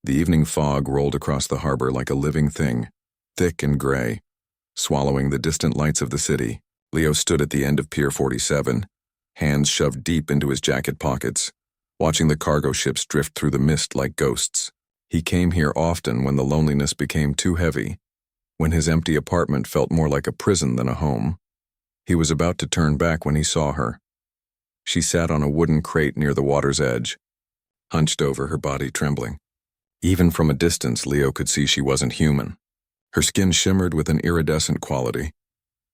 The evening fog rolled across the harbor like a living thing, thick and gray, swallowing the distant lights of the city. Leo stood at the end of Pier 47, hands shoved deep into his jacket pockets, watching the cargo ships drift through the mist like ghosts. He came here often when the loneliness became too heavy, when his empty apartment felt more like a prison than a home. He was about to turn back when he saw her. She sat on a wooden crate near the water's edge, hunched over, her body trembling. Even from a distance, Leo could see she wasn't human. Her skin shimmered with an iridescent quality,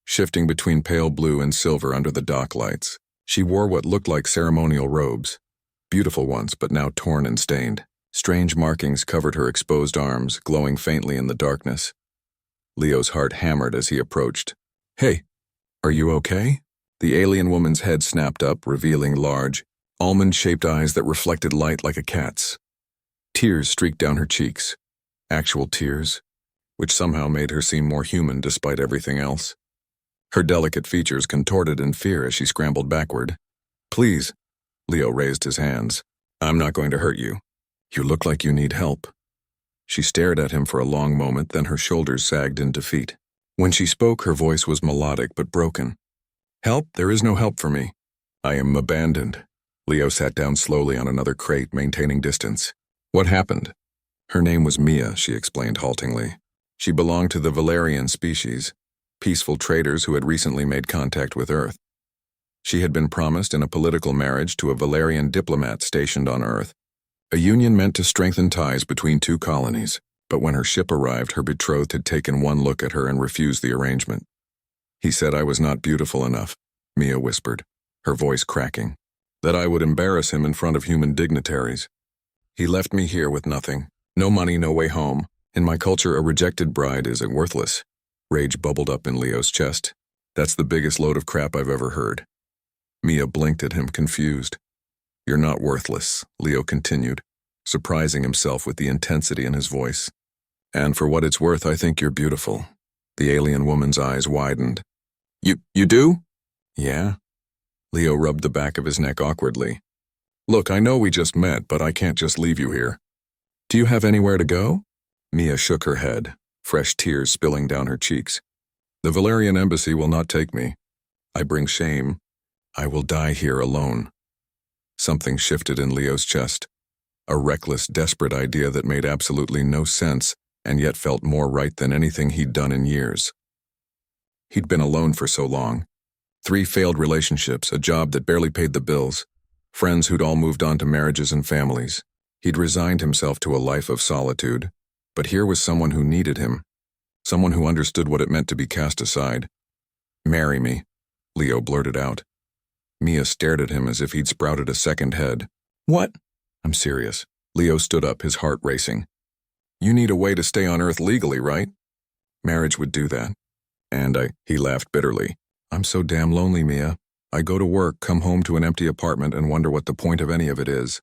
shifting between pale blue and silver under the dock lights. She wore what looked like ceremonial robes, beautiful ones but now torn and stained. Strange markings covered her exposed arms, glowing faintly in the darkness. Leo's heart hammered as he approached. "Hey, are you okay?" The alien woman's head snapped up, revealing large, almond-shaped eyes that reflected light like a cat's. Tears streaked down her cheeks, actual tears, which somehow made her seem more human despite everything else. Her delicate features contorted in fear as she scrambled backward. "Please," Leo raised his hands. "I'm not going to hurt you. You look like you need help." She stared at him for a long moment, then her shoulders sagged in defeat. When she spoke, her voice was melodic but broken. "Help? There is no help for me. I am abandoned." Leo sat down slowly on another crate, maintaining distance. "What happened?" Her name was Mia, she explained haltingly. She belonged to the Valerian species, peaceful traders who had recently made contact with Earth. She had been promised in a political marriage to a Valerian diplomat stationed on Earth, a union meant to strengthen ties between two colonies. But when her ship arrived, her betrothed had taken one look at her and refused the arrangement. "He said I was not beautiful enough," Mia whispered, her voice cracking, "that I would embarrass him in front of human dignitaries. He left me here with nothing, no money, no way home. In my culture, a rejected bride is worthless." Rage bubbled up in Leo's chest. "That's the biggest load of crap I've ever heard." Mia blinked at him, confused. "You're not worthless," Leo continued, surprising himself with the intensity in his voice. "And for what it's worth, I think you're beautiful." The alien woman's eyes widened. You do?" "Yeah." Leo rubbed the back of his neck awkwardly. "Look, I know we just met, but I can't just leave you here. Do you have anywhere to go?" Mia shook her head, fresh tears spilling down her cheeks. "The Valerian embassy will not take me. I bring shame. I will die here alone." Something shifted in Leo's chest. A reckless, desperate idea that made absolutely no sense and yet felt more right than anything he'd done in years. He'd been alone for so long. 3 failed relationships, a job that barely paid the bills, friends who'd all moved on to marriages and families. He'd resigned himself to a life of solitude, but here was someone who needed him, someone who understood what it meant to be cast aside. "Marry me," Leo blurted out. Mia stared at him as if he'd sprouted a second head. "What?" "I'm serious." Leo stood up, his heart racing. "You need a way to stay on Earth legally, right? Marriage would do that. And he laughed bitterly. "I'm so damn lonely, Mia. I go to work, come home to an empty apartment, and wonder what the point of any of it is.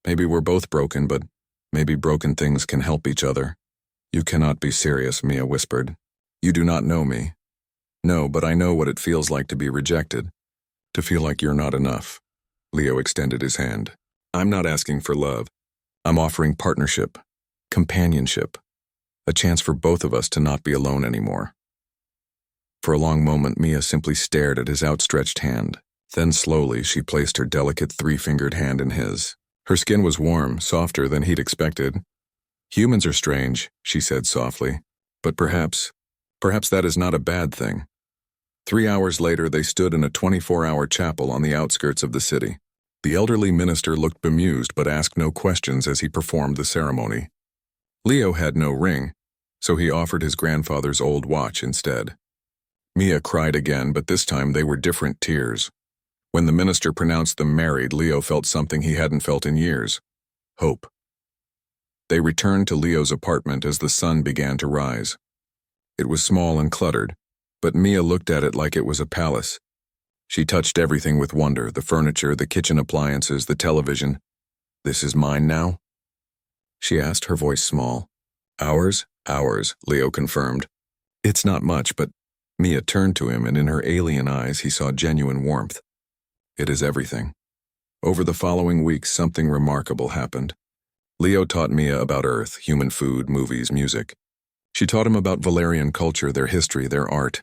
Maybe we're both broken, but maybe broken things can help each other." "You cannot be serious," Mia whispered. "You do not know me." "No, but I know what it feels like to be rejected, to feel like you're not enough." Leo extended his hand. "I'm not asking for love. I'm offering partnership, companionship, a chance for both of us to not be alone anymore." For a long moment, Mia simply stared at his outstretched hand. Then slowly, she placed her delicate 3-fingered hand in his. Her skin was warm, softer than he'd expected. "Humans are strange," she said softly, "but perhaps that is not a bad thing." 3 hours later, they stood in a 24-hour chapel on the outskirts of the city. The elderly minister looked bemused but asked no questions as he performed the ceremony. Leo had no ring, so he offered his grandfather's old watch instead. Mia cried again, but this time they were different tears. When the minister pronounced them married, Leo felt something he hadn't felt in years: hope. They returned to Leo's apartment as the sun began to rise. It was small and cluttered, but Mia looked at it like it was a palace. She touched everything with wonder: the furniture, the kitchen appliances, the television. "This is mine now?" she asked, her voice small. "Ours?" "Ours," Leo confirmed. "It's not much, but..." Mia turned to him, and in her alien eyes he saw genuine warmth. "It is everything." Over the following weeks, something remarkable happened. Leo taught Mia about Earth, human food, movies, music. She taught him about Valerian culture, their history, their art.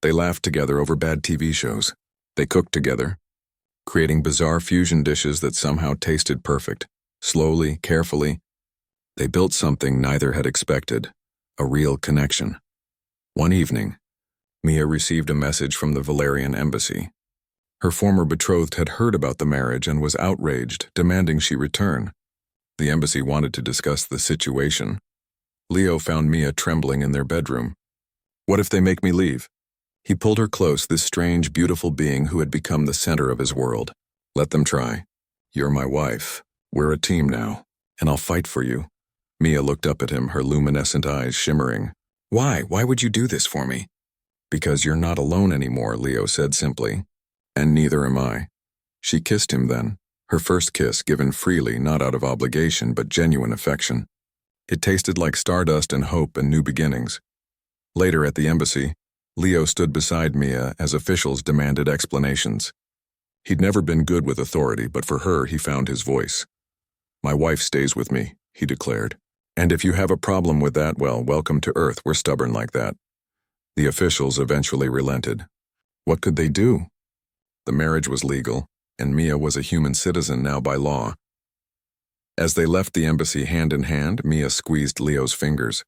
They laughed together over bad TV shows. They cooked together, creating bizarre fusion dishes that somehow tasted perfect. Slowly, carefully, they built something neither had expected, a real connection. One evening, Mia received a message from the Valerian embassy. Her former betrothed had heard about the marriage and was outraged, demanding she return. The embassy wanted to discuss the situation. Leo found Mia trembling in their bedroom. "What if they make me leave?" He pulled her close, this strange, beautiful being who had become the center of his world. "Let them try. You're my wife. We're a team now, and I'll fight for you." Mia looked up at him, her luminescent eyes shimmering. "Why? Why would you do this for me?" "Because you're not alone anymore," Leo said simply. "And neither am I." She kissed him then, her first kiss given freely, not out of obligation, but genuine affection. It tasted like stardust and hope and new beginnings. Later at the embassy, Leo stood beside Mia as officials demanded explanations. He'd never been good with authority, but for her he found his voice. "My wife stays with me," he declared. "And if you have a problem with that, well, welcome to Earth, we're stubborn like that." The officials eventually relented. What could they do? The marriage was legal, and Mia was a human citizen now by law. As they left the embassy hand in hand, Mia squeezed Leo's fingers.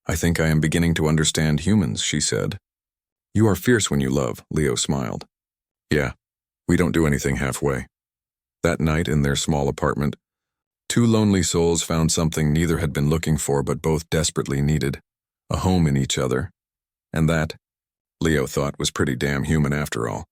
"I think I am beginning to understand humans," she said. "You are fierce when you love," Leo smiled. "Yeah, we don't do anything halfway." That night in their small apartment, two lonely souls found something neither had been looking for but both desperately needed, a home in each other. And that, Leo thought, was pretty damn human after all.